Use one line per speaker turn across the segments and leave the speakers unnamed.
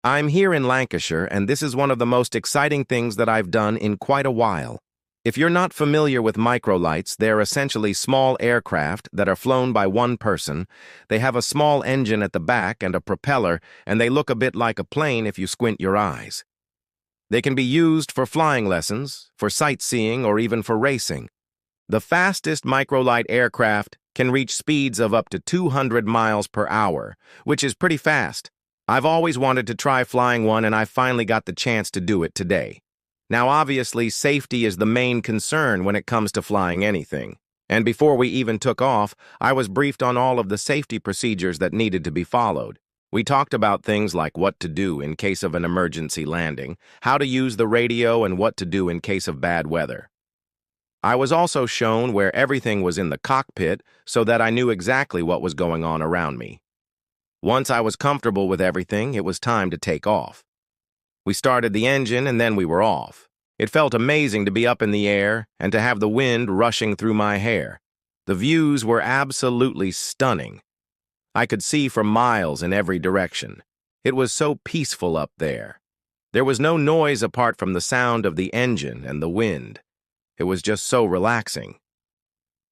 I'm here in Lancashire, and this is one of the most exciting things that I've done in quite a while. If you're not familiar with microlights, they're essentially small aircraft that are flown by one person. They have a small engine at the back and a propeller, and they look a bit like a plane if you squint your eyes. They can be used for flying lessons, for sightseeing, or even for racing. The fastest microlight aircraft can reach speeds of up to 200 miles per hour, which is pretty fast. I've always wanted to try flying one, and I finally got the chance to do it today. Now, obviously, safety is the main concern when it comes to flying anything. And before we even took off, I was briefed on all of the safety procedures that needed to be followed. We talked about things like what to do in case of an emergency landing, how to use the radio, and what to do in case of bad weather. I was also shown where everything was in the cockpit so that I knew exactly what was going on around me. Once I was comfortable with everything, it was time to take off. We started the engine and then we were off. It felt amazing to be up in the air and to have the wind rushing through my hair. The views were absolutely stunning. I could see for miles in every direction. It was so peaceful up there. There was no noise apart from the sound of the engine and the wind. It was just so relaxing.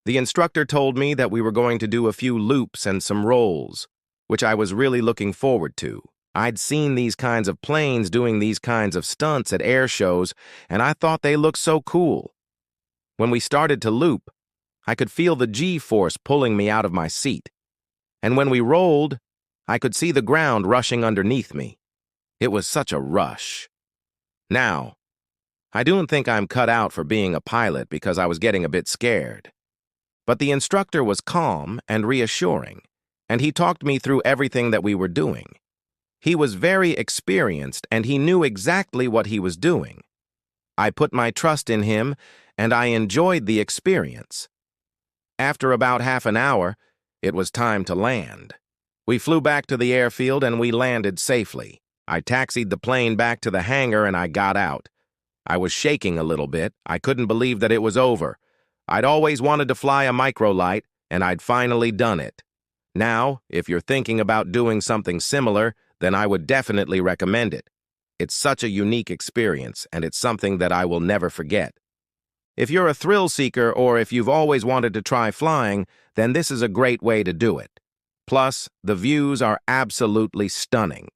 The instructor told me that we were going to do a few loops and some rolls, which I was really looking forward to. I'd seen these kinds of planes doing these kinds of stunts at air shows, and I thought they looked so cool. When we started to loop, I could feel the G-force pulling me out of my seat. And when we rolled, I could see the ground rushing underneath me. It was such a rush. Now, I don't think I'm cut out for being a pilot because I was getting a bit scared. But the instructor was calm and reassuring, and he talked me through everything that we were doing. He was very experienced, and he knew exactly what he was doing. I put my trust in him, and I enjoyed the experience. After about half an hour, it was time to land. We flew back to the airfield, and we landed safely. I taxied the plane back to the hangar, and I got out. I was shaking a little bit. I couldn't believe that it was over. I'd always wanted to fly a microlight, and I'd finally done it. Now, if you're thinking about doing something similar, then I would definitely recommend it. It's such a unique experience, and it's something that I will never forget. If you're a thrill seeker or if you've always wanted to try flying, then this is a great way to do it. Plus, the views are absolutely stunning.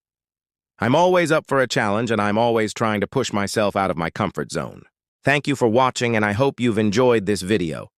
I'm always up for a challenge, and I'm always trying to push myself out of my comfort zone. Thank you for watching, and I hope you've enjoyed this video.